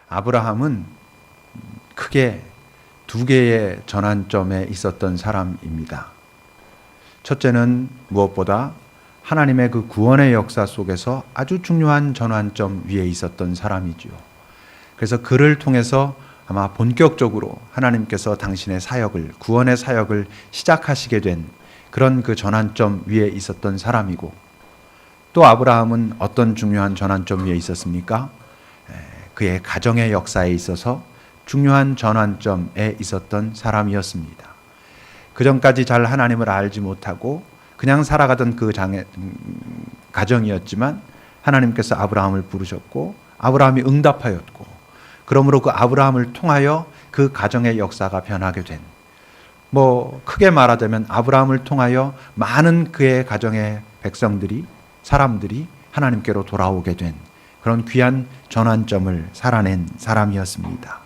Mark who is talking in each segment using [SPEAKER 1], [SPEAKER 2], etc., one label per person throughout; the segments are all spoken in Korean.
[SPEAKER 1] 아브라함은 크게 두 개의 전환점에 있었던 사람입니다. 첫째는 무엇보다 하나님의 그 구원의 역사 속에서 아주 중요한 전환점 위에 있었던 사람이지요. 그래서 그를 통해서 아마 본격적으로 하나님께서 당신의 사역을, 구원의 사역을 시작하시게 된 그런 그 전환점 위에 있었던 사람이고, 또 아브라함은 어떤 중요한 전환점 위에 있었습니까? 그의 가정의 역사에 있어서 중요한 전환점에 있었던 사람이었습니다. 그 전까지 잘 하나님을 알지 못하고 그냥 살아가던 그 가정이었지만 하나님께서 아브라함을 부르셨고 아브라함이 응답하였고, 그러므로 그 아브라함을 통하여 그 가정의 역사가 변하게 된, 크게 말하자면 아브라함을 통하여 많은 그의 가정의 백성들이, 사람들이 하나님께로 돌아오게 된 그런 귀한 전환점을 살아낸 사람이었습니다.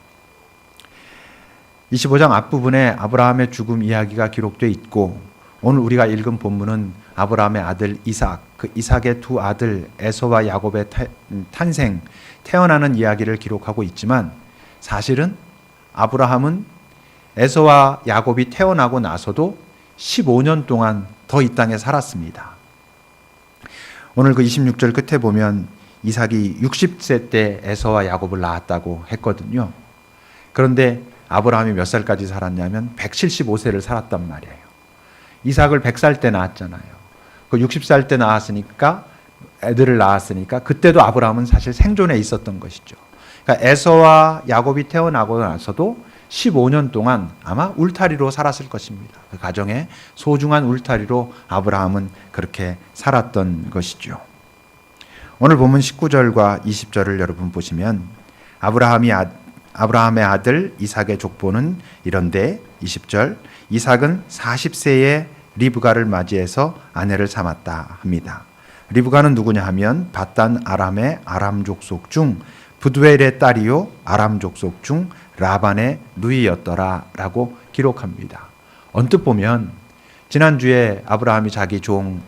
[SPEAKER 1] 25장 앞부분에 아브라함의 죽음 이야기가 기록되어 있고, 오늘 우리가 읽은 본문은 아브라함의 아들 이삭, 그 이삭의 두 아들 에서와 야곱의 탄생, 태어나는 이야기를 기록하고 있지만, 사실은 아브라함은 에서와 야곱이 태어나고 나서도 15년 동안 더 이 땅에 살았습니다. 오늘 그 26절 끝에 보면 이삭이 60세 때 에서와 야곱을 낳았다고 했거든요. 그런데 아브라함이 몇 살까지 살았냐면 175세를 살았단 말이에요. 이삭을 100살 때 낳았잖아요. 그 60살 때 낳았으니까, 애들을 낳았으니까 그때도 아브라함은 사실 생존에 있었던 것이죠. 그러니까 에서와 야곱이 태어나고 나서도 15년 동안 아마 울타리로 살았을 것입니다. 그 가정의 소중한 울타리로 아브라함은 그렇게 살았던 것이죠. 오늘 본문 19절과 20절을 여러분 보시면 아브라함의 아들 이삭의 족보는 이런데, 20절, 이삭은 40세에 리브가를 맞이해서 아내를 삼았다 합니다. 리브가는 누구냐 하면 밧단 아람의 아람 족속 중 부두엘의 딸이요 아람 족속 중 라반의 누이였더라 라고 기록합니다. 언뜻 보면 지난주에 아브라함이 자기 종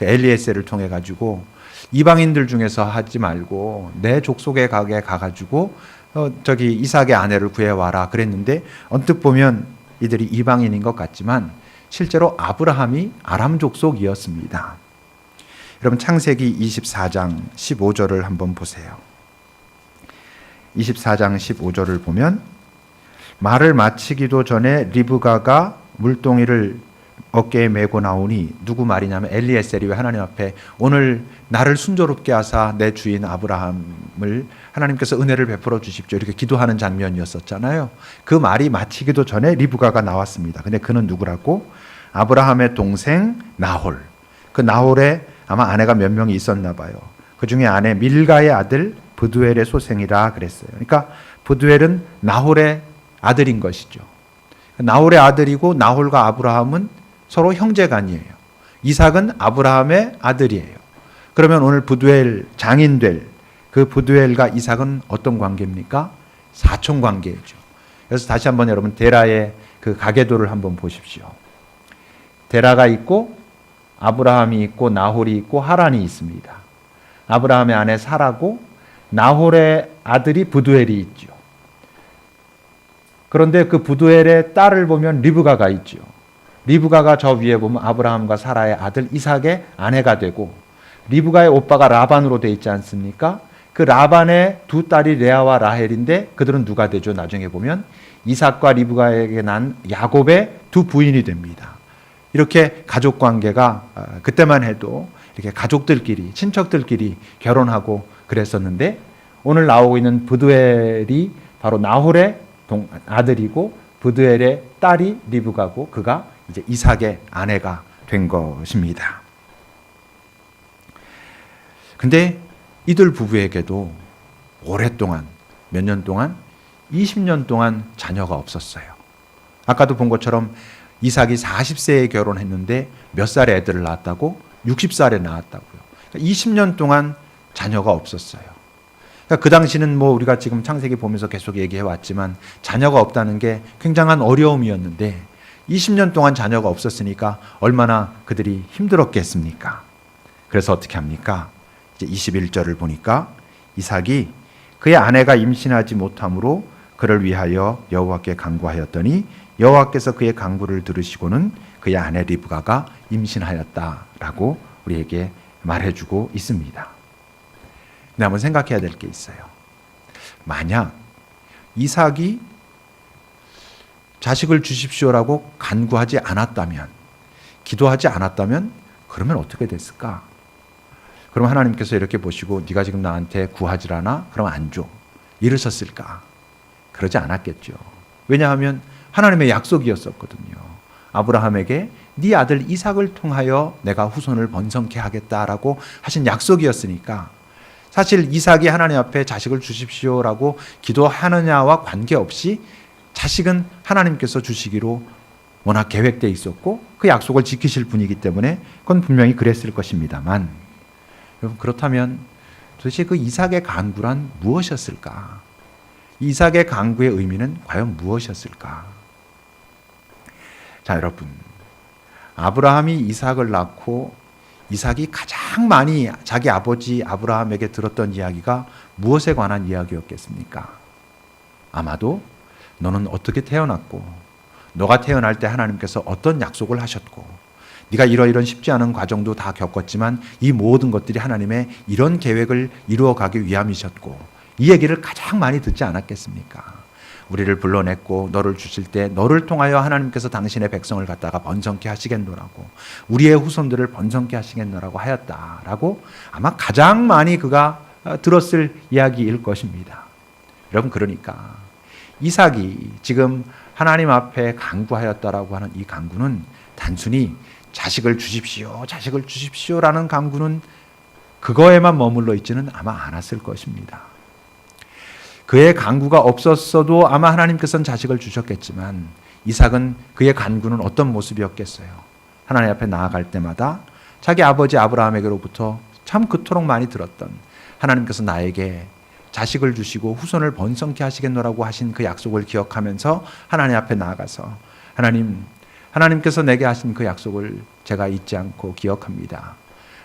[SPEAKER 1] 엘리에셀을 통해 가지고 이방인들 중에서 하지 말고 내 족속에 가가지고 저기 이삭의 아내를 구해와라 그랬는데, 언뜻 보면 이들이 이방인인 것 같지만 실제로 아브라함이 아람 족속이었습니다. 여러분 창세기 24장 15절을 한번 보세요. 24장 15절을 보면, 말을 마치기도 전에 리브가가 물동이를 어깨에 메고 나오니, 누구 말이냐면 엘리에셀이 왜 하나님 앞에 오늘 나를 순조롭게 하사 내 주인 아브라함을 하나님께서 은혜를 베풀어 주십시오 이렇게 기도하는 장면이었었잖아요. 그 말이 마치기도 전에 리브가가 나왔습니다. 근데 그는 누구라고? 아브라함의 동생 나홀. 그 나홀에 아마 아내가 몇 명이 있었나 봐요. 그 중에 아내 밀가의 아들 부두엘의 소생이라 그랬어요. 그러니까 부두엘은 나홀의 아들인 것이죠. 나홀의 아들이고, 나홀과 아브라함은 서로 형제간이에요. 이삭은 아브라함의 아들이에요. 그러면 오늘 부두엘 장인될 그 부두엘과 이삭은 어떤 관계입니까? 사촌 관계죠. 그래서 다시 한번 여러분 데라의 그 가계도를 한번 보십시오. 데라가 있고 아브라함이 있고 나홀이 있고 하란이 있습니다. 아브라함의 아내 사라고 나홀의 아들이 부두엘이 있죠. 그런데 그 부두엘의 딸을 보면 리브가가 있죠. 리브가가 저 위에 보면 아브라함과 사라의 아들 이삭의 아내가 되고, 리브가의 오빠가 라반으로 되어 있지 않습니까? 그 라반의 두 딸이 레아와 라헬인데 그들은 누가 되죠? 나중에 보면 이삭과 리브가에게 난 야곱의 두 부인이 됩니다. 이렇게 가족 관계가 그때만 해도 이렇게 가족들끼리, 친척들끼리 결혼하고 그랬었는데, 오늘 나오고 있는 부두엘이 바로 나홀의 아들이고 부두엘의 딸이 리브가고, 그가 이제 이삭의 아내가 된 것입니다. 근데 이들 부부에게도 오랫동안, 몇 년 동안, 20년 동안 자녀가 없었어요. 아까도 본 것처럼 이삭이 40세에 결혼했는데 몇 살에 애들을 낳았다고? 60살에 낳았다고요. 20년 동안 자녀가 없었어요. 그 당시는 우리가 지금 창세기 보면서 계속 얘기해 왔지만 자녀가 없다는 게 굉장한 어려움이었는데, 20년 동안 자녀가 없었으니까 얼마나 그들이 힘들었겠습니까? 그래서 어떻게 합니까? 이제 21절을 보니까 이삭이 그의 아내가 임신하지 못함으로 그를 위하여 여호와께 간구하였더니 여호와께서 그의 간구를 들으시고는 그의 아내 리브가가 임신하였다라고 우리에게 말해주고 있습니다. 근데 한번 생각해야 될 게 있어요. 만약 이삭이 자식을 주십시오라고 간구하지 않았다면, 기도하지 않았다면 그러면 어떻게 됐을까? 그럼 하나님께서 이렇게 보시고 네가 지금 나한테 구하질 않아? 그럼 안 줘. 이러셨을까? 그러지 않았겠죠. 왜냐하면 하나님의 약속이었었거든요. 아브라함에게 네 아들 이삭을 통하여 내가 후손을 번성케 하겠다라고 하신 약속이었으니까 사실 이삭이 하나님 앞에 자식을 주십시오라고 기도하느냐와 관계없이 자식은 하나님께서 주시기로 워낙 계획되어 있었고 그 약속을 지키실 분이기 때문에 그건 분명히 그랬을 것입니다만, 여러분 그렇다면 도대체 그 이삭의 간구란 무엇이었을까? 이삭의 간구의 의미는 과연 무엇이었을까? 자, 여러분, 아브라함이 이삭을 낳고 이삭이 가장 많이 자기 아버지 아브라함에게 들었던 이야기가 무엇에 관한 이야기였겠습니까? 아마도 너는 어떻게 태어났고 너가 태어날 때 하나님께서 어떤 약속을 하셨고 네가 이러이런 쉽지 않은 과정도 다 겪었지만 이 모든 것들이 하나님의 이런 계획을 이루어가기 위함이셨고 이 얘기를 가장 많이 듣지 않았겠습니까? 우리를 불러냈고 너를 주실 때 너를 통하여 하나님께서 당신의 백성을 갖다가 번성케 하시겠노라고, 우리의 후손들을 번성케 하시겠노라고 하였다라고 아마 가장 많이 그가 들었을 이야기일 것입니다. 여러분, 그러니까 이삭이 지금 하나님 앞에 간구하였다라고 하는 이 간구는 단순히 자식을 주십시오라는 간구는 그거에만 머물러 있지는 아마 않았을 것입니다. 그의 간구가 없었어도 아마 하나님께서는 자식을 주셨겠지만 이삭은 그의 간구는 어떤 모습이었겠어요? 하나님 앞에 나아갈 때마다 자기 아버지 아브라함에게로부터 참 그토록 많이 들었던 하나님께서 나에게 자식을 주시고 후손을 번성케 하시겠노라고 하신 그 약속을 기억하면서 하나님 앞에 나아가서 하나님께서 내게 하신 그 약속을 제가 잊지 않고 기억합니다.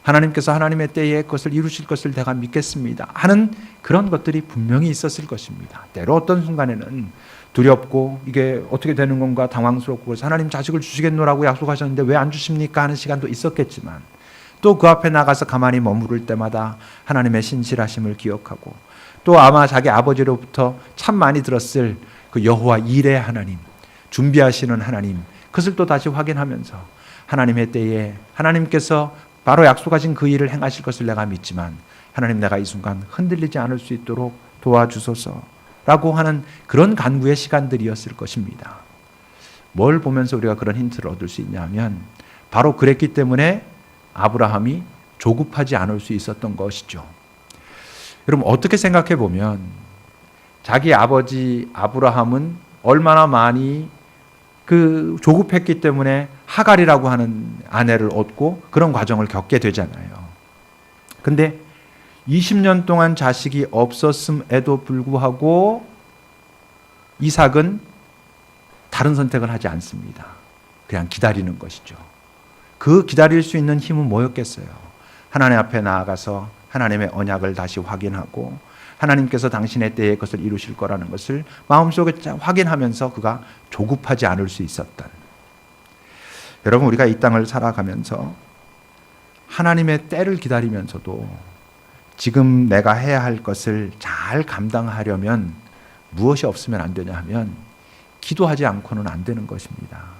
[SPEAKER 1] 하나님께서 하나님의 때에 그것을 이루실 것을 내가 믿겠습니다 하는 그런 것들이 분명히 있었을 것입니다. 때로 어떤 순간에는 두렵고 이게 어떻게 되는 건가 당황스럽고 그래서 하나님 자식을 주시겠노라고 약속하셨는데 왜 안 주십니까 하는 시간도 있었겠지만 또 그 앞에 나가서 가만히 머무를 때마다 하나님의 신실하심을 기억하고 또 아마 자기 아버지로부터 참 많이 들었을 그 여호와 일의 하나님, 준비하시는 하나님, 그것을 또 다시 확인하면서 하나님의 때에 하나님께서 바로 약속하신 그 일을 행하실 것을 내가 믿지만 하나님, 내가 이 순간 흔들리지 않을 수 있도록 도와주소서라고 하는 그런 간구의 시간들이었을 것입니다. 뭘 보면서 우리가 그런 힌트를 얻을 수 있냐면 바로 그랬기 때문에 아브라함이 조급하지 않을 수 있었던 것이죠. 여러분, 어떻게 생각해 보면 자기 아버지 아브라함은 얼마나 많이 그 조급했기 때문에 하갈이라고 하는 아내를 얻고 그런 과정을 겪게 되잖아요. 근데 20년 동안 자식이 없었음에도 불구하고 이삭은 다른 선택을 하지 않습니다. 그냥 기다리는 것이죠. 그 기다릴 수 있는 힘은 뭐였겠어요? 하나님 앞에 나아가서 하나님의 언약을 다시 확인하고 하나님께서 당신의 때에 그것을 이루실 거라는 것을 마음속에 확인하면서 그가 조급하지 않을 수 있었던. 여러분, 우리가 이 땅을 살아가면서 하나님의 때를 기다리면서도 지금 내가 해야 할 것을 잘 감당하려면 무엇이 없으면 안 되냐 하면 기도하지 않고는 안 되는 것입니다.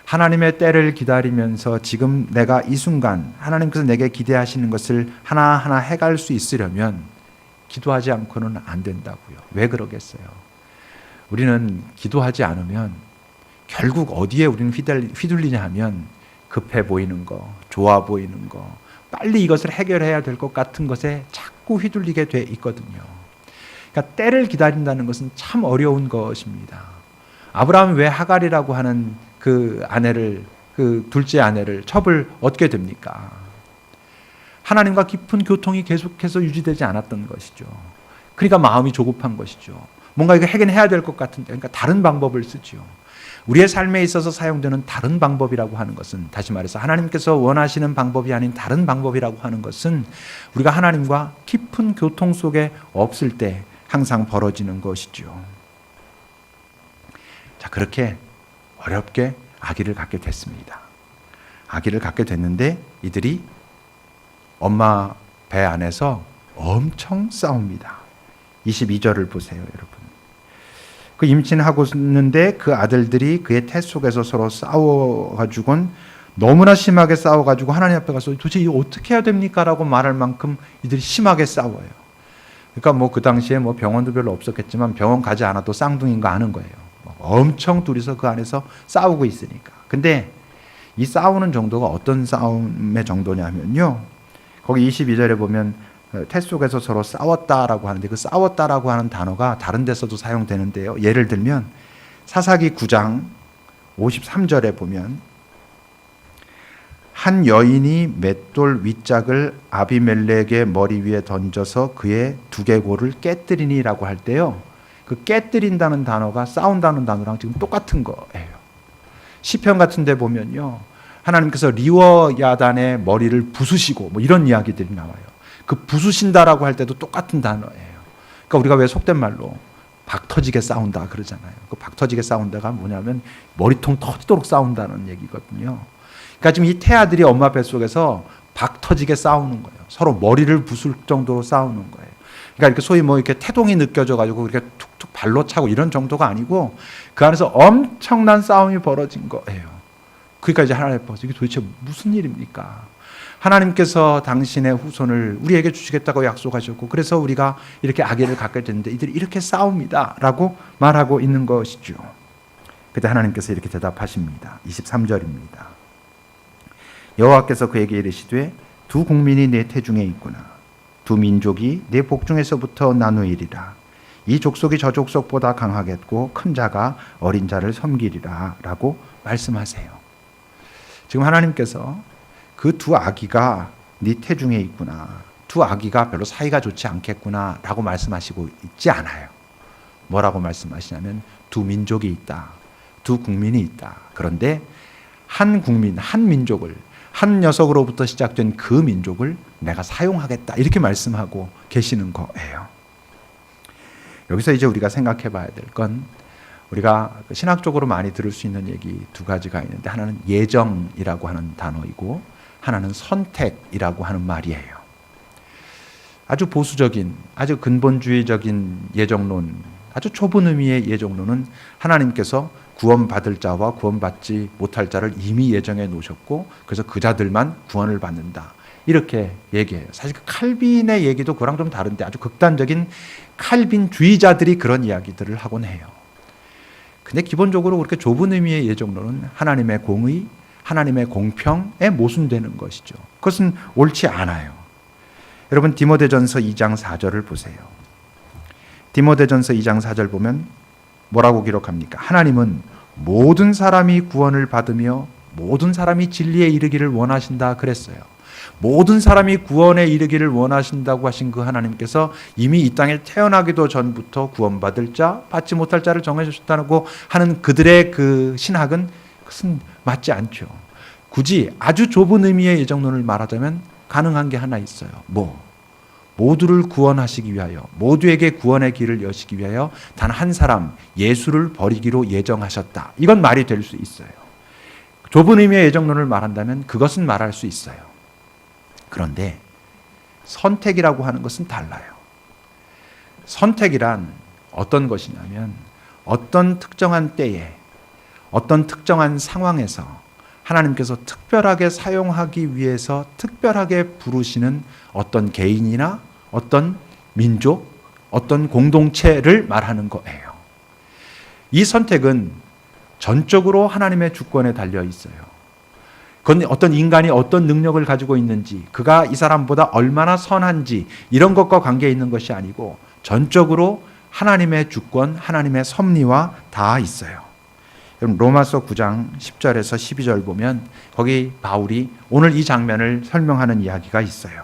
[SPEAKER 1] 하나님의 때를 기다리면서 지금 내가 이 순간 하나님께서 내게 기대하시는 것을 하나하나 해갈 수 있으려면 기도하지 않고는 안 된다고요. 왜 그러겠어요? 우리는 기도하지 않으면 결국 어디에 우리는 휘둘리냐 하면 급해 보이는 거, 좋아 보이는 거, 빨리 이것을 해결해야 될 것 같은 것에 자꾸 휘둘리게 돼 있거든요. 그러니까 때를 기다린다는 것은 참 어려운 것입니다. 아브라함이 왜 하갈이라고 하는 그 아내를, 그 둘째 아내를 첩을 얻게 됩니까? 하나님과 깊은 교통이 계속해서 유지되지 않았던 것이죠. 그러니까 마음이 조급한 것이죠. 뭔가 이거 해결해야 될 것 같은데, 그러니까 다른 방법을 쓰죠. 우리의 삶에 있어서 사용되는 다른 방법이라고 하는 것은, 다시 말해서 하나님께서 원하시는 방법이 아닌 다른 방법이라고 하는 것은 우리가 하나님과 깊은 교통 속에 없을 때 항상 벌어지는 것이죠. 자, 그렇게 어렵게 아기를 갖게 됐습니다. 아기를 갖게 됐는데 이들이 엄마 배 안에서 엄청 싸웁니다. 22절을 보세요, 여러분. 그 임신하고 있는데 그 아들들이 그의 태 속에서 서로 싸워가지고는 너무나 심하게 싸워가지고 하나님 앞에 가서 도대체 이거 어떻게 해야 됩니까? 라고 말할 만큼 이들이 심하게 싸워요. 그러니까 뭐 그 당시에 뭐 병원도 별로 없었겠지만 병원 가지 않아도 쌍둥이인 거 아는 거예요. 엄청 둘이서 그 안에서 싸우고 있으니까. 근데 이 싸우는 정도가 어떤 싸움의 정도냐면요, 거기 22절에 보면 태 속에서 서로 싸웠다라고 하는데, 그 싸웠다라고 하는 단어가 다른 데서도 사용되는데요. 예를 들면 사사기 9장 53절에 보면 한 여인이 맷돌 윗짝을 아비멜렉의 머리 위에 던져서 그의 두개골을 깨뜨리니라고 할 때요, 그 깨뜨린다는 단어가 싸운다는 단어랑 지금 똑같은 거예요. 시편 같은 데 보면요, 하나님께서 리워야단의 머리를 부수시고 뭐 이런 이야기들이 나와요. 그 부수신다라고 할 때도 똑같은 단어예요. 그러니까 우리가 왜 속된 말로 박 터지게 싸운다 그러잖아요. 그 박 터지게 싸운다가 뭐냐면 머리통 터지도록 싸운다는 얘기거든요. 그러니까 지금 이 태아들이 엄마 뱃속에서 박 터지게 싸우는 거예요. 서로 머리를 부술 정도로 싸우는 거예요. 그러니까 이렇게 소위 뭐 이렇게 태동이 느껴져 가지고 이렇게 툭툭 발로 차고 이런 정도가 아니고 그 안에서 엄청난 싸움이 벌어진 거예요. 그러니까 이제 하나님 앞에서 이게 도대체 무슨 일입니까? 하나님께서 당신의 후손을 우리에게 주시겠다고 약속하셨고, 그래서 우리가 이렇게 아기를 갖게 됐는데 이들이 이렇게 싸웁니다 라고 말하고 있는 것이죠. 그때 하나님께서 이렇게 대답하십니다. 23절입니다. 여호와께서 그에게 이르시되 두 국민이 내 태중에 있구나. 두 민족이 내 복중에서부터 나누이리라. 이 족속이 저 족속보다 강하겠고 큰 자가 어린 자를 섬기리라 라고 말씀하세요. 지금 하나님께서 그 두 아기가 네 태중에 있구나, 두 아기가 별로 사이가 좋지 않겠구나 라고 말씀하시고 있지 않아요. 뭐라고 말씀하시냐면 두 민족이 있다, 두 국민이 있다. 그런데 한 국민, 한 민족을, 한 녀석으로부터 시작된 그 민족을 내가 사용하겠다, 이렇게 말씀하고 계시는 거예요. 여기서 이제 우리가 생각해 봐야 될 건, 우리가 신학적으로 많이 들을 수 있는 얘기 두 가지가 있는데, 하나는 예정이라고 하는 단어이고 하나는 선택이라고 하는 말이에요. 아주 보수적인, 아주 근본주의적인 예정론, 아주 좁은 의미의 예정론은 하나님께서 구원받을 자와 구원받지 못할 자를 이미 예정해 놓으셨고, 그래서 그 자들만 구원을 받는다, 이렇게 얘기해요. 사실 그 칼빈의 얘기도 그거랑 좀 다른데, 아주 극단적인 칼빈주의자들이 그런 이야기들을 하곤 해요. 근데 기본적으로 그렇게 좁은 의미의 예정론은 하나님의 공의, 하나님의 공평에 모순되는 것이죠. 그것은 옳지 않아요. 여러분, 디모데전서 2장 4절을 보세요. 디모데전서 2장 4절 보면 뭐라고 기록합니까? 하나님은 모든 사람이 구원을 받으며 모든 사람이 진리에 이르기를 원하신다 그랬어요. 모든 사람이 구원에 이르기를 원하신다고 하신 그 하나님께서 이미 이 땅에 태어나기도 전부터 구원받을 자, 받지 못할 자를 정해주셨다고 하는 그들의 그 신학은, 그것은 맞지 않죠. 굳이 아주 좁은 의미의 예정론을 말하자면 가능한 게 하나 있어요. 모두를 구원하시기 위하여, 모두에게 구원의 길을 여시기 위하여 단 한 사람, 예수를 버리기로 예정하셨다. 이건 말이 될 수 있어요. 좁은 의미의 예정론을 말한다면 그것은 말할 수 있어요. 그런데 선택이라고 하는 것은 달라요. 선택이란 어떤 것이냐면, 어떤 특정한 때에, 어떤 특정한 상황에서 하나님께서 특별하게 사용하기 위해서 특별하게 부르시는 어떤 개인이나 어떤 민족, 어떤 공동체를 말하는 거예요. 이 선택은 전적으로 하나님의 주권에 달려 있어요. 그건 어떤 인간이 어떤 능력을 가지고 있는지, 그가 이 사람보다 얼마나 선한지, 이런 것과 관계 있는 것이 아니고 전적으로 하나님의 주권, 하나님의 섭리와 다 있어요. 로마서 9장 10절에서 12절 보면 거기 바울이 오늘 이 장면을 설명하는 이야기가 있어요.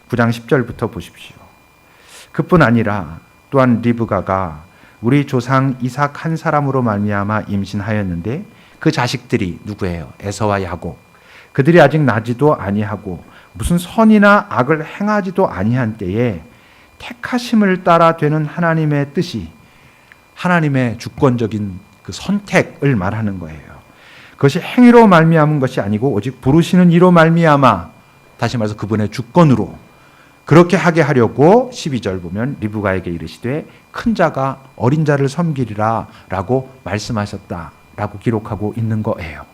[SPEAKER 1] 9장 10절부터 보십시오. 그뿐 아니라 또한 리브가가 우리 조상 이삭 한 사람으로 말미암아 임신하였는데 그 자식들이 누구예요? 에서와 야곱. 그들이 아직 나지도 아니하고 무슨 선이나 악을 행하지도 아니한 때에 택하심을 따라 되는 하나님의 뜻이, 하나님의 주권적인 그 선택을 말하는 거예요. 그것이 행위로 말미암은 것이 아니고 오직 부르시는 이로 말미암아, 다시 말해서 그분의 주권으로 그렇게 하게 하려고 12절 보면 리브가에게 이르시되 큰 자가 어린 자를 섬기리라 라고 말씀하셨다라고 기록하고 있는 거예요.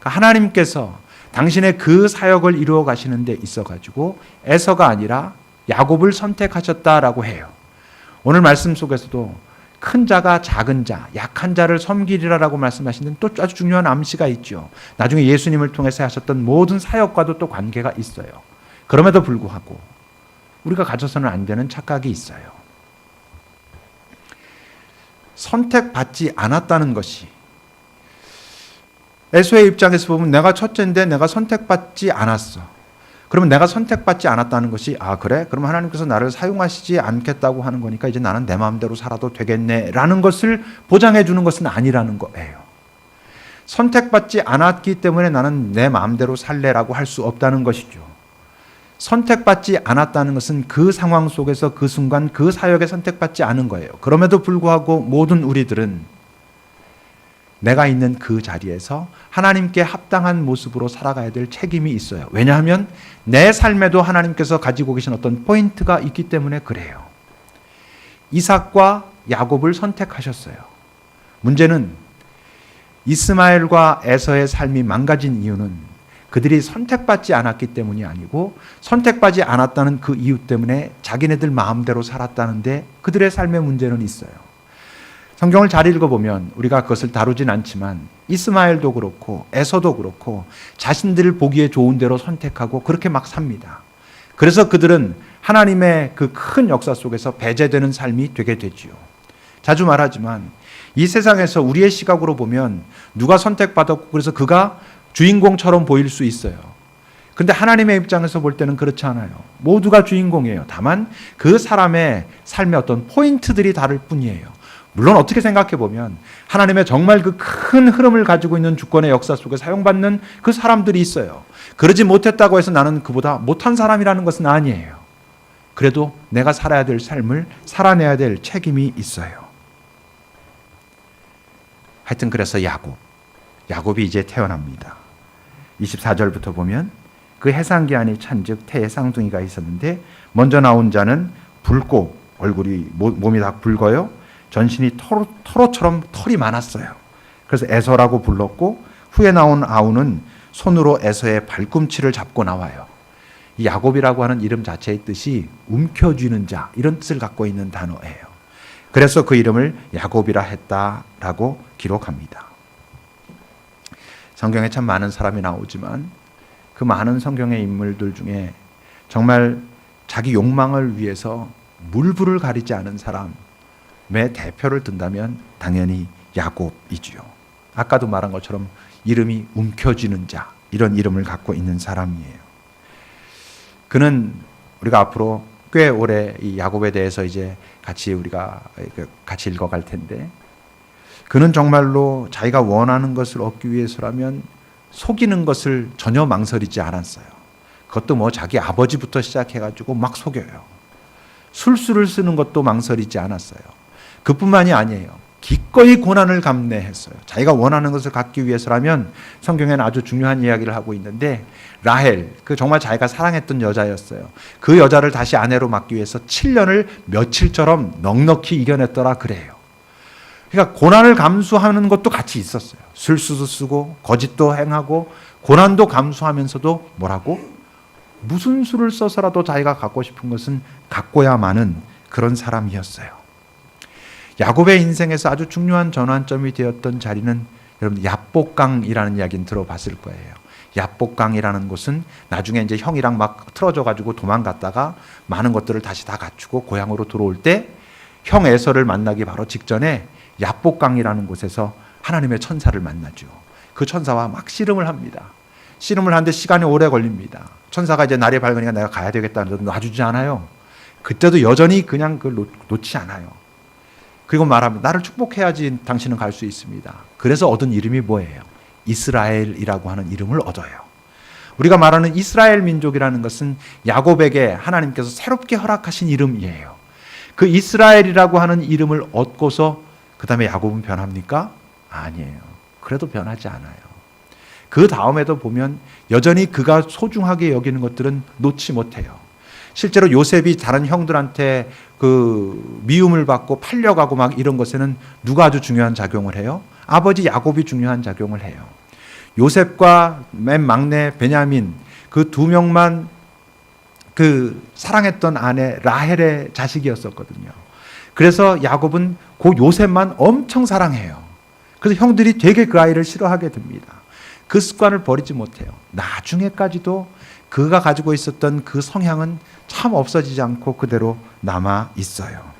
[SPEAKER 1] 그러니까 하나님께서 당신의 그 사역을 이루어 가시는 데 있어가지고 에서가 아니라 야곱을 선택하셨다라고 해요. 오늘 말씀 속에서도 큰 자가 작은 자, 약한 자를 섬기리라라고 말씀하시는 또 아주 중요한 암시가 있죠. 나중에 예수님을 통해서 하셨던 모든 사역과도 또 관계가 있어요. 그럼에도 불구하고 우리가 가져서는 안 되는 착각이 있어요. 선택받지 않았다는 것이, 에서의 입장에서 보면 내가 첫째인데 내가 선택받지 않았어. 그러면 내가 선택받지 않았다는 것이, 아 그래? 그럼 하나님께서 나를 사용하시지 않겠다고 하는 거니까 이제 나는 내 마음대로 살아도 되겠네 라는 것을 보장해 주는 것은 아니라는 거예요. 선택받지 않았기 때문에 나는 내 마음대로 살래라고 할 수 없다는 것이죠. 선택받지 않았다는 것은 그 상황 속에서 그 순간 그 사역에 선택받지 않은 거예요. 그럼에도 불구하고 모든 우리들은 내가 있는 그 자리에서 하나님께 합당한 모습으로 살아가야 될 책임이 있어요. 왜냐하면 내 삶에도 하나님께서 가지고 계신 어떤 포인트가 있기 때문에 그래요. 이삭과 야곱을 선택하셨어요. 문제는 이스마엘과 에서의 삶이 망가진 이유는 그들이 선택받지 않았기 때문이 아니고 선택받지 않았다는 그 이유 때문에 자기네들 마음대로 살았다는데 그들의 삶의 문제는 있어요. 성경을 잘 읽어보면 우리가 그것을 다루진 않지만 이스마엘도 그렇고 에서도 그렇고 자신들을 보기에 좋은 대로 선택하고 그렇게 막 삽니다. 그래서 그들은 하나님의 그 큰 역사 속에서 배제되는 삶이 되게 되지요. 자주 말하지만 이 세상에서 우리의 시각으로 보면 누가 선택받았고 그래서 그가 주인공처럼 보일 수 있어요. 그런데 하나님의 입장에서 볼 때는 그렇지 않아요. 모두가 주인공이에요. 다만 그 사람의 삶의 어떤 포인트들이 다를 뿐이에요. 물론 어떻게 생각해 보면 하나님의 정말 그 큰 흐름을 가지고 있는 주권의 역사 속에 사용받는 그 사람들이 있어요. 그러지 못했다고 해서 나는 그보다 못한 사람이라는 것은 아니에요. 그래도 내가 살아야 될 삶을 살아내야 될 책임이 있어요. 하여튼 그래서 야곱이 이제 태어납니다. 24절부터 보면 그 해산기 안에 찬즉 태에 쌍둥이가 있었는데 먼저 나온 자는 붉고 얼굴이 몸이 다 붉어요. 전신이 토로처럼 털이 많았어요. 그래서 에서라고 불렀고 후에 나온 아우는 손으로 에서의 발꿈치를 잡고 나와요. 이 야곱이라고 하는 이름 자체의 뜻이 움켜쥐는 자, 이런 뜻을 갖고 있는 단어예요. 그래서 그 이름을 야곱이라 했다라고 기록합니다. 성경에 참 많은 사람이 나오지만 그 많은 성경의 인물들 중에 정말 자기 욕망을 위해서 물불을 가리지 않은 사람의 대표를 든다면 당연히 야곱이지요. 아까도 말한 것처럼 이름이 움켜쥐는 자, 이런 이름을 갖고 있는 사람이에요. 그는 우리가 앞으로 꽤 오래 이 야곱에 대해서 이제 우리가 같이 읽어갈 텐데, 그는 정말로 자기가 원하는 것을 얻기 위해서라면 속이는 것을 전혀 망설이지 않았어요. 그것도 뭐 자기 아버지부터 시작해가지고 막 속여요. 술수를 쓰는 것도 망설이지 않았어요. 그뿐만이 아니에요. 기꺼이 고난을 감내했어요. 자기가 원하는 것을 갖기 위해서라면 성경에는 아주 중요한 이야기를 하고 있는데, 라헬, 그 정말 자기가 사랑했던 여자였어요. 그 여자를 다시 아내로 맡기 위해서 7년을 며칠처럼 넉넉히 이겨냈더라 그래요. 그러니까 고난을 감수하는 것도 같이 있었어요. 술수도 쓰고 거짓도 행하고 고난도 감수하면서도 뭐라고? 무슨 수를 써서라도 자기가 갖고 싶은 것은 갖고야만은 그런 사람이었어요. 야곱의 인생에서 아주 중요한 전환점이 되었던 자리는 여러분 야복강이라는 이야기는 들어봤을 거예요. 야복강이라는 곳은 나중에 이제 형이랑 막 틀어져 가지고 도망갔다가 많은 것들을 다시 다 갖추고 고향으로 들어올 때 형 에서를 만나기 바로 직전에 야복강이라는 곳에서 하나님의 천사를 만나죠. 그 천사와 막 씨름을 합니다. 씨름을 하는데 시간이 오래 걸립니다. 천사가 이제 날이 밝으니까 내가 가야 되겠다는데 놔주지 않아요. 그때도 여전히 그냥 그걸 놓지 않아요. 그리고 말합니다. 나를 축복해야지 당신은 갈 수 있습니다. 그래서 얻은 이름이 뭐예요? 이스라엘이라고 하는 이름을 얻어요. 우리가 말하는 이스라엘 민족이라는 것은 야곱에게 하나님께서 새롭게 허락하신 이름이에요. 그 이스라엘이라고 하는 이름을 얻고서 그 다음에 야곱은 변합니까? 아니에요. 그래도 변하지 않아요. 그 다음에도 보면 여전히 그가 소중하게 여기는 것들은 놓지 못해요. 실제로 요셉이 다른 형들한테 그 미움을 받고 팔려가고 막 이런 것에는 누가 아주 중요한 작용을 해요? 아버지 야곱이 중요한 작용을 해요. 요셉과 맨 막내 베냐민 그 두 명만 그 사랑했던 아내 라헬의 자식이었었거든요. 그래서 야곱은 그 요셉만 엄청 사랑해요. 그래서 형들이 되게 그 아이를 싫어하게 됩니다. 그 습관을 버리지 못해요. 나중에까지도 그가 가지고 있었던 그 성향은 참 없어지지 않고 그대로 남아 있어요.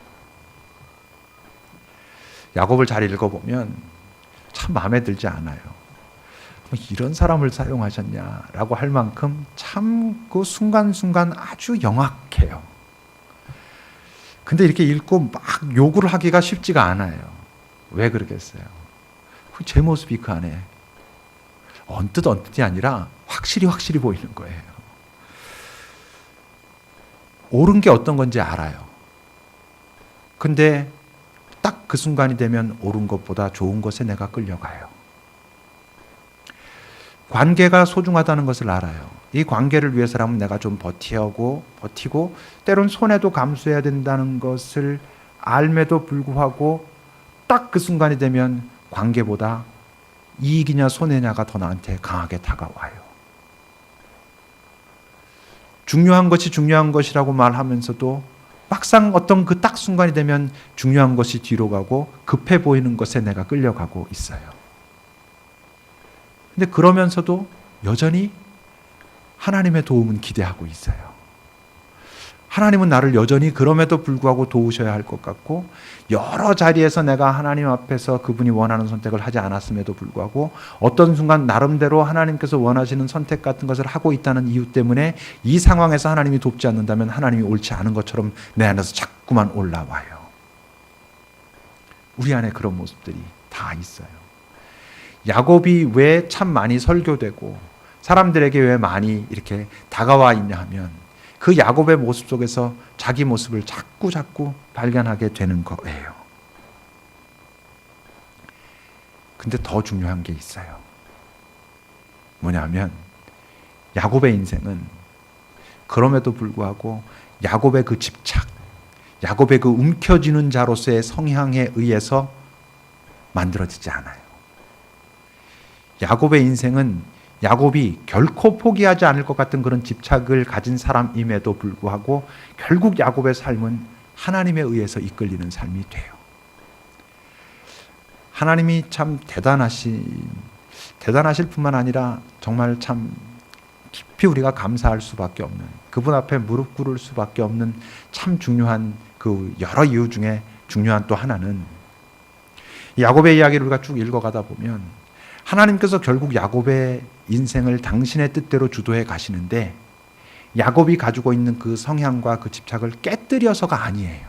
[SPEAKER 1] 야곱을 잘 읽어보면 참 마음에 들지 않아요. 이런 사람을 사용하셨냐라고 할 만큼 참 그 순간순간 아주 영악해요. 근데 이렇게 읽고 막 욕을 하기가 쉽지가 않아요. 왜 그러겠어요? 제 모습이 그 안에 언뜻이 아니라 확실히 보이는 거예요. 옳은 게 어떤 건지 알아요. 근데 딱 그 순간이 되면 옳은 것보다 좋은 것에 내가 끌려가요. 관계가 소중하다는 것을 알아요. 이 관계를 위해서라면 내가 좀 버티고 때론 손해도 감수해야 된다는 것을 알매도 불구하고 딱 그 순간이 되면 관계보다 이익이냐 손해냐가 더 나한테 강하게 다가와요. 중요한 것이 중요한 것이라고 말하면서도 막상 어떤 그 딱 순간이 되면 중요한 것이 뒤로 가고 급해 보이는 것에 내가 끌려가고 있어요. 근데 그러면서도 여전히 하나님의 도움은 기대하고 있어요. 하나님은 나를 여전히 그럼에도 불구하고 도우셔야 할 것 같고 여러 자리에서 내가 하나님 앞에서 그분이 원하는 선택을 하지 않았음에도 불구하고 어떤 순간 나름대로 하나님께서 원하시는 선택 같은 것을 하고 있다는 이유 때문에 이 상황에서 하나님이 돕지 않는다면 하나님이 옳지 않은 것처럼 내 안에서 자꾸만 올라와요. 우리 안에 그런 모습들이 다 있어요. 야곱이 왜 참 많이 설교되고 사람들에게 왜 많이 이렇게 다가와 있냐 하면 그 야곱의 모습 속에서 자기 모습을 자꾸 발견하게 되는 거예요. 근데 더 중요한 게 있어요. 뭐냐면 야곱의 인생은 그럼에도 불구하고 야곱의 그 집착, 야곱의 그 움켜쥐는 자로서의 성향에 의해서 만들어지지 않아요. 야곱의 인생은 야곱이 결코 포기하지 않을 것 같은 그런 집착을 가진 사람임에도 불구하고 결국 야곱의 삶은 하나님에 의해서 이끌리는 삶이 돼요. 하나님이 참 대단하실 뿐만 아니라 정말 참 깊이 우리가 감사할 수밖에 없는, 그분 앞에 무릎 꿇을 수밖에 없는 참 중요한 그 여러 이유 중에 중요한 또 하나는 야곱의 이야기를 우리가 쭉 읽어가다 보면 하나님께서 결국 야곱의 인생을 당신의 뜻대로 주도해 가시는데 야곱이 가지고 있는 그 성향과 그 집착을 깨뜨려서가 아니에요.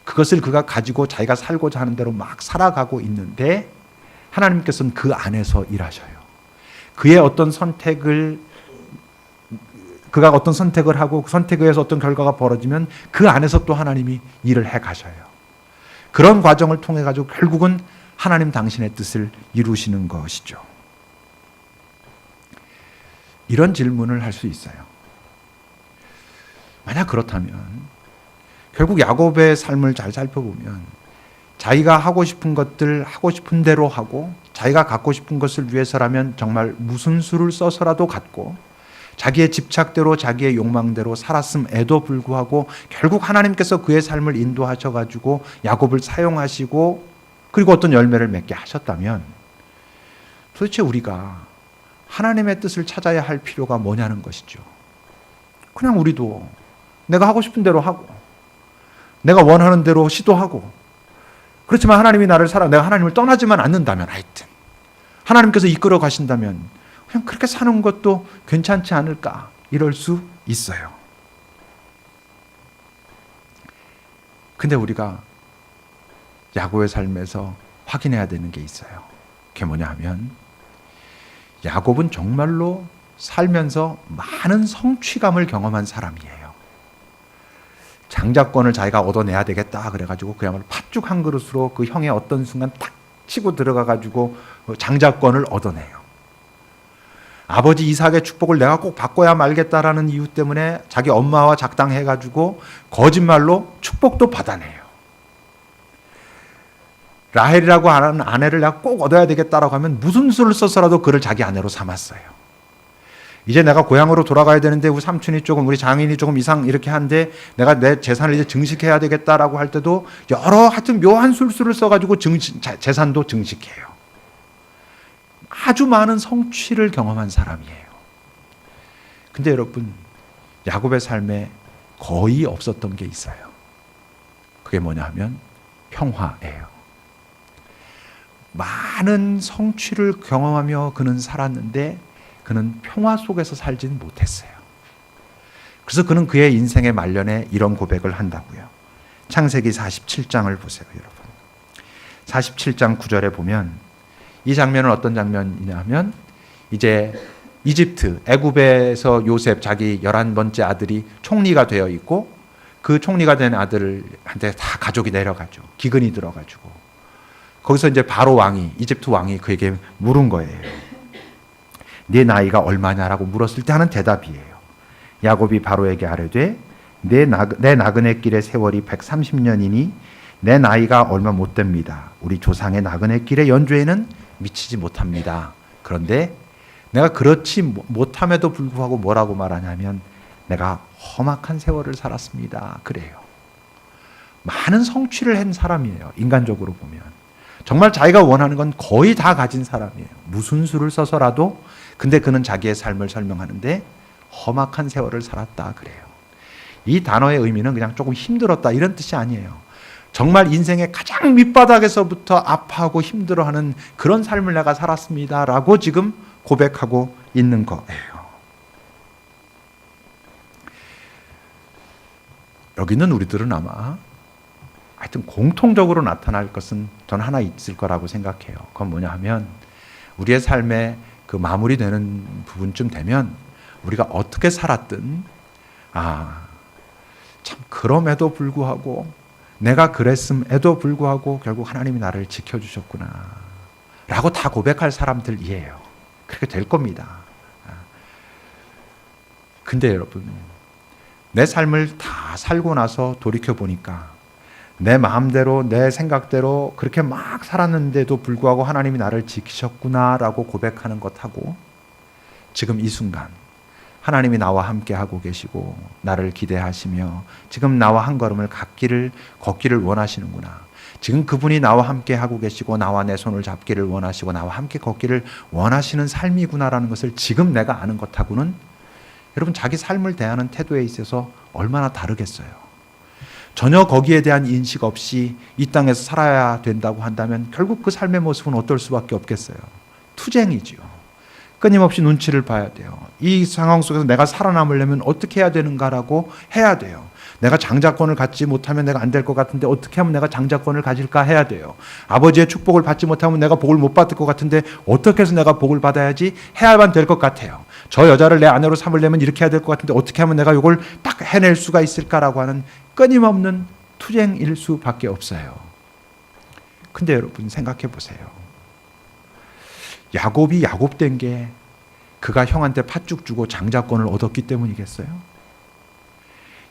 [SPEAKER 1] 그것을 그가 가지고 자기가 살고자 하는 대로 막 살아가고 있는데 하나님께서는 그 안에서 일하셔요. 그의 어떤 선택을 그가 어떤 선택을 하고 그 선택에 의해서 어떤 결과가 벌어지면 그 안에서 또 하나님이 일을 해 가셔요. 그런 과정을 통해 가지고 결국은 하나님 당신의 뜻을 이루시는 것이죠. 이런 질문을 할 수 있어요. 만약 그렇다면 결국 야곱의 삶을 잘 살펴보면 자기가 하고 싶은 것들 하고 싶은 대로 하고 자기가 갖고 싶은 것을 위해서라면 정말 무슨 수를 써서라도 갖고 자기의 집착대로 자기의 욕망대로 살았음에도 불구하고 결국 하나님께서 그의 삶을 인도하셔가지고 야곱을 사용하시고 그리고 어떤 열매를 맺게 하셨다면 도대체 우리가 하나님의 뜻을 찾아야 할 필요가 뭐냐는 것이죠. 그냥 우리도 내가 하고 싶은 대로 하고 내가 원하는 대로 시도하고 그렇지만 하나님이 나를 내가 하나님을 떠나지만 않는다면 하여튼 하나님께서 이끌어 가신다면 그냥 그렇게 사는 것도 괜찮지 않을까 이럴 수 있어요. 근데 우리가 야곱의 삶에서 확인해야 되는 게 있어요. 그게 뭐냐 하면 야곱은 정말로 살면서 많은 성취감을 경험한 사람이에요. 장자권을 자기가 얻어내야 되겠다 그래가지고 그야말로 팥죽 한 그릇으로 그 형의 어떤 순간 탁 치고 들어가가지고 장자권을 얻어내요. 아버지 이삭의 축복을 내가 꼭 받고야 말겠다라는 이유 때문에 자기 엄마와 작당해가지고 거짓말로 축복도 받아내요. 라헬이라고 하는 아내를 내가 꼭 얻어야 되겠다라고 하면 무슨 수를 써서라도 그를 자기 아내로 삼았어요. 이제 내가 고향으로 돌아가야 되는데 우리 삼촌이 조금, 우리 장인이 조금 이상 이렇게 한데 내가 내 재산을 이제 증식해야 되겠다라고 할 때도 여러 하여튼 묘한 술수를 써가지고 재산도 증식해요. 아주 많은 성취를 경험한 사람이에요. 근데 여러분, 야곱의 삶에 거의 없었던 게 있어요. 그게 뭐냐 하면 평화예요. 많은 성취를 경험하며 그는 살았는데 그는 평화 속에서 살지는 못했어요. 그래서 그는 그의 인생의 말년에 이런 고백을 한다고요. 창세기 47장을 보세요, 여러분. 47장 9절에 보면 이 장면은 어떤 장면이냐 하면 이제 이집트, 애굽에서 요셉 자기 11번째 아들이 총리가 되어 있고 그 총리가 된 아들한테 다 가족이 내려가죠. 기근이 들어가지고. 거기서 이제 바로 왕이, 이집트 왕이 그에게 물은 거예요. 네 나이가 얼마냐라고 물었을 때 하는 대답이에요. 야곱이 바로에게 아뢰되 내 나그네 길의 세월이 130년이니 내 나이가 얼마 못 됩니다. 우리 조상의 나그네 길의 연주에는 미치지 못합니다. 그런데 내가 그렇지 못함에도 불구하고 뭐라고 말하냐면 내가 험악한 세월을 살았습니다. 그래요. 많은 성취를 한 사람이에요. 인간적으로 보면. 정말 자기가 원하는 건 거의 다 가진 사람이에요. 무슨 수를 써서라도. 근데 그는 자기의 삶을 설명하는데 험악한 세월을 살았다 그래요. 이 단어의 의미는 그냥 조금 힘들었다 이런 뜻이 아니에요. 정말 인생의 가장 밑바닥에서부터 아파하고 힘들어하는 그런 삶을 내가 살았습니다라고 지금 고백하고 있는 거예요. 여기 있는 우리들은 아마 하여튼 공통적으로 나타날 것은 저는 하나 있을 거라고 생각해요. 그건 뭐냐 하면 우리의 삶의 그 마무리되는 부분쯤 되면 우리가 어떻게 살았든 참 그럼에도 불구하고 내가 그랬음에도 불구하고 결국 하나님이 나를 지켜주셨구나 라고 다 고백할 사람들이에요. 그렇게 될 겁니다. 근데 여러분, 내 삶을 다 살고 나서 돌이켜보니까 내 마음대로 내 생각대로 그렇게 막 살았는데도 불구하고 하나님이 나를 지키셨구나라고 고백하는 것하고 지금 이 순간 하나님이 나와 함께 하고 계시고 나를 기대하시며 지금 나와 한 걸음을 걷기를 원하시는구나. 지금 그분이 나와 함께 하고 계시고 나와 내 손을 잡기를 원하시고 나와 함께 걷기를 원하시는 삶이구나라는 것을 지금 내가 아는 것하고는 여러분 자기 삶을 대하는 태도에 있어서 얼마나 다르겠어요. 전혀 거기에 대한 인식 없이 이 땅에서 살아야 된다고 한다면 결국 그 삶의 모습은 어떨 수밖에 없겠어요. 투쟁이지요. 끊임없이 눈치를 봐야 돼요. 이 상황 속에서 내가 살아남으려면 어떻게 해야 되는가라고 해야 돼요. 내가 장자권을 갖지 못하면 내가 안 될 것 같은데 어떻게 하면 내가 장자권을 가질까 해야 돼요. 아버지의 축복을 받지 못하면 내가 복을 못 받을 것 같은데 어떻게 해서 내가 복을 받아야지 해야만 될 것 같아요. 저 여자를 내 아내로 삼으려면 이렇게 해야 될 것 같은데 어떻게 하면 내가 이걸 딱 해낼 수가 있을까라고 하는 끊임없는 투쟁일 수밖에 없어요. 근데 여러분 생각해 보세요. 야곱이 야곱된 게 그가 형한테 팥죽 주고 장자권을 얻었기 때문이겠어요?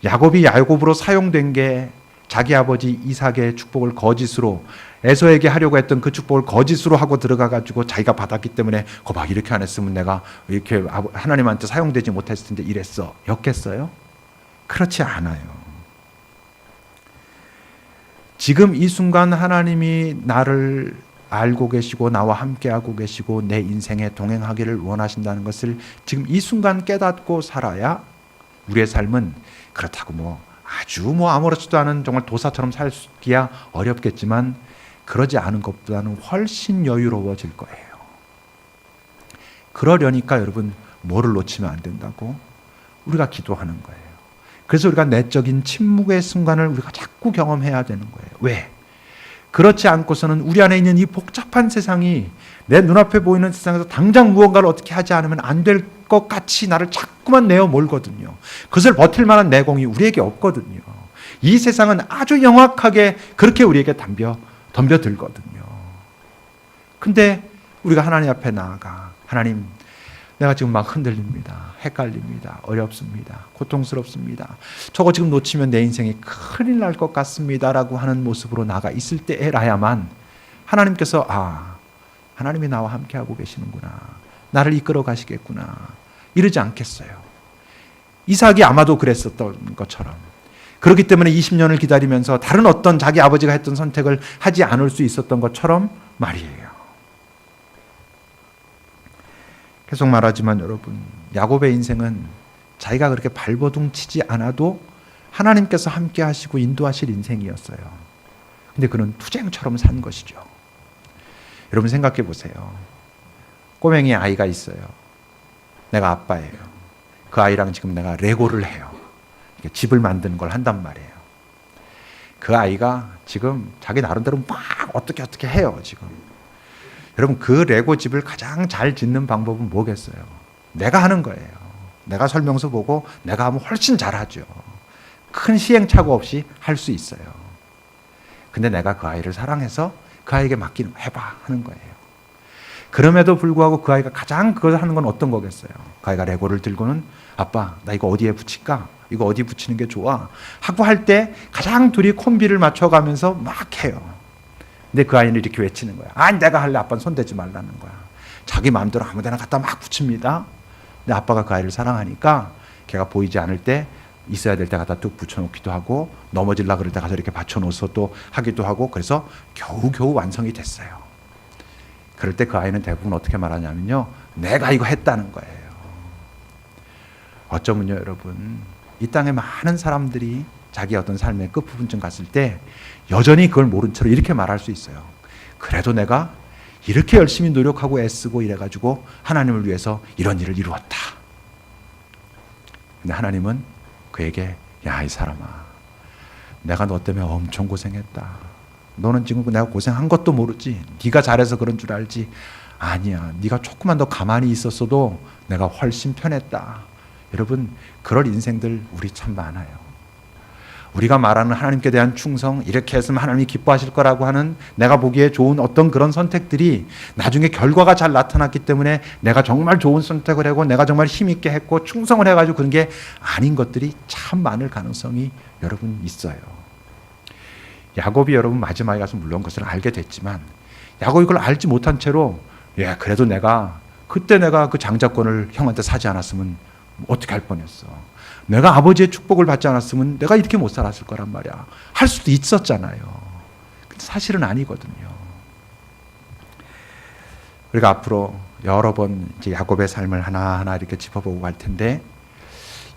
[SPEAKER 1] 야곱이 야곱으로 사용된 게 자기 아버지 이삭의 축복을 거짓으로 에서에게 하려고 했던 그 축복을 거짓으로 하고 들어가가지고 자기가 받았기 때문에 거봐 이렇게 안 했으면 내가 이렇게 하나님한테 사용되지 못했을 텐데 이랬어 였겠어요? 그렇지 않아요. 지금 이 순간 하나님이 나를 알고 계시고 나와 함께하고 계시고 내 인생에 동행하기를 원하신다는 것을 지금 이 순간 깨닫고 살아야 우리의 삶은 그렇다고 아주 아무렇지도 않은 정말 도사처럼 살기야 어렵겠지만 그러지 않은 것보다는 훨씬 여유로워질 거예요. 그러려니까 여러분 뭐를 놓치면 안 된다고? 우리가 기도하는 거예요. 그래서 우리가 내적인 침묵의 순간을 우리가 자꾸 경험해야 되는 거예요. 왜? 그렇지 않고서는 우리 안에 있는 이 복잡한 세상이 내 눈앞에 보이는 세상에서 당장 무언가를 어떻게 하지 않으면 안 될 것 같이 나를 자꾸만 내어 몰거든요. 그것을 버틸 만한 내공이 우리에게 없거든요. 이 세상은 아주 영악하게 그렇게 우리에게 덤벼들거든요. 근데 우리가 하나님 앞에 나아가, 하나님, 내가 지금 막 흔들립니다. 헷갈립니다. 어렵습니다. 고통스럽습니다. 저거 지금 놓치면 내 인생이 큰일 날 것 같습니다. 라고 하는 모습으로 나가 있을 때라야만 하나님께서 하나님이 나와 함께하고 계시는구나. 나를 이끌어 가시겠구나. 이러지 않겠어요. 이삭이 아마도 그랬었던 것처럼. 그렇기 때문에 20년을 기다리면서 다른 어떤 자기 아버지가 했던 선택을 하지 않을 수 있었던 것처럼 말이에요. 계속 말하지만 여러분, 야곱의 인생은 자기가 그렇게 발버둥 치지 않아도 하나님께서 함께 하시고 인도하실 인생이었어요. 근데 그는 투쟁처럼 산 것이죠. 여러분 생각해 보세요. 꼬맹이 아이가 있어요. 내가 아빠예요. 그 아이랑 지금 내가 레고를 해요. 집을 만드는 걸 한단 말이에요. 그 아이가 지금 자기 나름대로 막 어떻게 해요, 지금. 여러분, 그 레고 집을 가장 잘 짓는 방법은 뭐겠어요? 내가 하는 거예요. 내가 설명서 보고 내가 하면 훨씬 잘하죠. 큰 시행착오 없이 할 수 있어요. 근데 내가 그 아이를 사랑해서 그 아이에게 맡기는, 해봐 하는 거예요. 그럼에도 불구하고 그 아이가 가장 그걸 하는 건 어떤 거겠어요? 그 아이가 레고를 들고는 아빠, 나 이거 어디에 붙일까? 이거 어디 붙이는 게 좋아? 하고 할 때 가장 둘이 콤비를 맞춰가면서 막 해요. 근데 그 아이는 이렇게 외치는 거야. 아니, 내가 할래. 아빠는 손대지 말라는 거야. 자기 마음대로 아무 데나 갖다 막 붙입니다. 근데 아빠가 그 아이를 사랑하니까 걔가 보이지 않을 때 있어야 될 때 갖다 뚝 붙여놓기도 하고 넘어질라 그럴 때 가서 이렇게 받쳐놓아서 또 하기도 하고 그래서 겨우겨우 완성이 됐어요. 그럴 때 그 아이는 대부분 어떻게 말하냐면요. 내가 이거 했다는 거예요. 어쩌면요, 여러분. 이 땅에 많은 사람들이 자기 어떤 삶의 끝부분쯤 갔을 때 여전히 그걸 모른 채로 이렇게 말할 수 있어요. 그래도 내가 이렇게 열심히 노력하고 애쓰고 이래가지고 하나님을 위해서 이런 일을 이루었다. 근데 하나님은 그에게 야, 이 사람아, 내가 너 때문에 엄청 고생했다. 너는 지금 내가 고생한 것도 모르지. 네가 잘해서 그런 줄 알지. 아니야, 네가 조금만 더 가만히 있었어도 내가 훨씬 편했다. 여러분, 그럴 인생들 우리 참 많아요. 우리가 말하는 하나님께 대한 충성, 이렇게 했으면 하나님이 기뻐하실 거라고 하는 내가 보기에 좋은 어떤 그런 선택들이 나중에 결과가 잘 나타났기 때문에 내가 정말 좋은 선택을 하고 내가 정말 힘있게 했고 충성을 해가지고 그런 게 아닌 것들이 참 많을 가능성이 여러분 있어요. 야곱이 여러분 마지막에 가서 물론 그것을 알게 됐지만 야곱이 그걸 알지 못한 채로 그래도 그때 내가 그 장자권을 형한테 사지 않았으면 어떻게 할 뻔했어. 내가 아버지의 축복을 받지 않았으면 내가 이렇게 못 살았을 거란 말이야. 할 수도 있었잖아요. 근데 사실은 아니거든요. 우리가 앞으로 여러 번 이제 야곱의 삶을 하나하나 이렇게 짚어보고 갈 텐데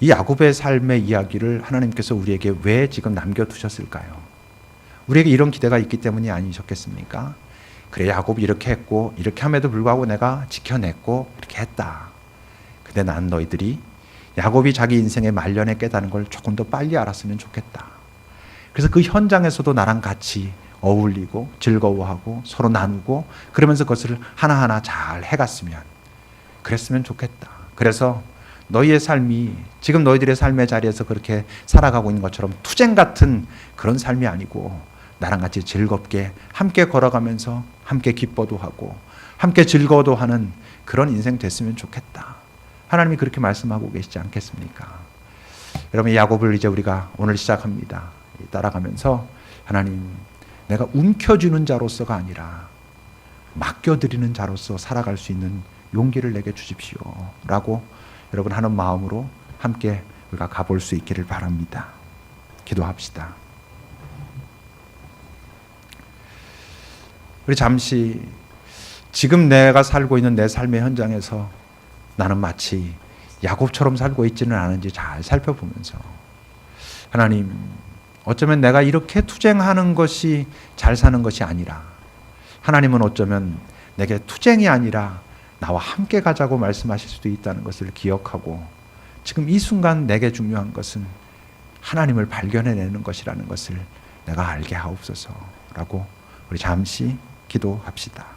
[SPEAKER 1] 이 야곱의 삶의 이야기를 하나님께서 우리에게 왜 지금 남겨두셨을까요? 우리에게 이런 기대가 있기 때문이 아니셨겠습니까? 그래, 야곱이 이렇게 했고 이렇게 함에도 불구하고 내가 지켜냈고 이렇게 했다. 근데 난 너희들이 야곱이 자기 인생의 말년에 깨닫는 걸 조금 더 빨리 알았으면 좋겠다. 그래서 그 현장에서도 나랑 같이 어울리고 즐거워하고 서로 나누고 그러면서 그것을 하나하나 잘 해갔으면 그랬으면 좋겠다. 그래서 너희의 삶이 지금 너희들의 삶의 자리에서 그렇게 살아가고 있는 것처럼 투쟁 같은 그런 삶이 아니고 나랑 같이 즐겁게 함께 걸어가면서 함께 기뻐도 하고 함께 즐거워도 하는 그런 인생 됐으면 좋겠다. 하나님이 그렇게 말씀하고 계시지 않겠습니까? 여러분, 야곱을 이제 우리가 오늘 시작합니다. 따라가면서 하나님, 내가 움켜쥐는 자로서가 아니라 맡겨드리는 자로서 살아갈 수 있는 용기를 내게 주십시오 라고 여러분 하는 마음으로 함께 우리가 가볼 수 있기를 바랍니다. 기도합시다. 우리 잠시 지금 내가 살고 있는 내 삶의 현장에서 나는 마치 야곱처럼 살고 있지는 않은지 잘 살펴보면서 하나님, 어쩌면 내가 이렇게 투쟁하는 것이 잘 사는 것이 아니라 하나님은 어쩌면 내게 투쟁이 아니라 나와 함께 가자고 말씀하실 수도 있다는 것을 기억하고 지금 이 순간 내게 중요한 것은 하나님을 발견해내는 것이라는 것을 내가 알게 하옵소서라고 우리 잠시 기도합시다.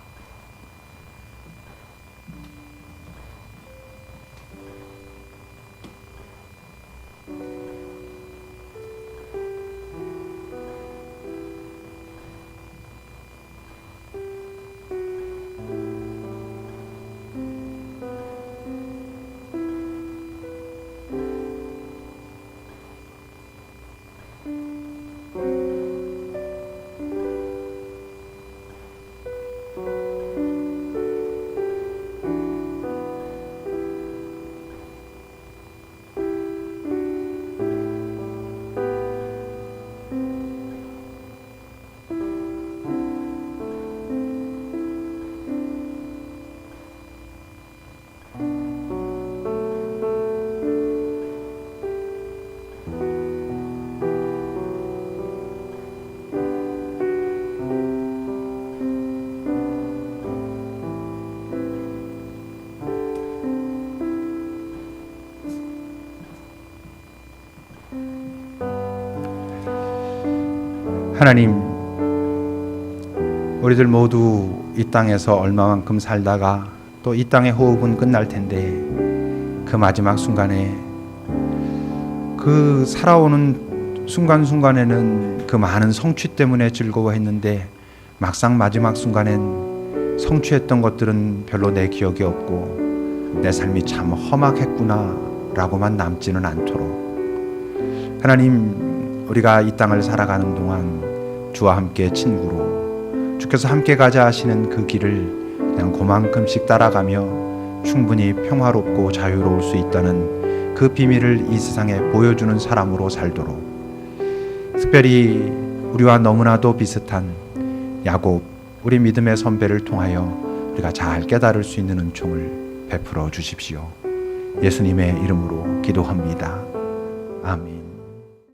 [SPEAKER 1] 하나님, 우리들 모두 이 땅에서 얼마만큼 살다가 또 이 땅의 호흡은 끝날 텐데, 그 마지막 순간에, 그 살아오는 순간순간에는 그 많은 성취 때문에 즐거워했는데 막상 마지막 순간엔 성취했던 것들은 별로 내 기억이 없고 내 삶이 참 험악했구나 라고만 남지는 않도록, 하나님, 우리가 이 땅을 살아가는 동안 주와 함께 친구로 주께서 함께 가자 하시는 그 길을 그냥 그만큼씩 따라가며 충분히 평화롭고 자유로울 수 있다는 그 비밀을 이 세상에 보여주는 사람으로 살도록, 특별히 우리와 너무나도 비슷한 야곱, 우리 믿음의 선배를 통하여 우리가 잘 깨달을 수 있는 은총을 베풀어 주십시오. 예수님의 이름으로 기도합니다. 아멘.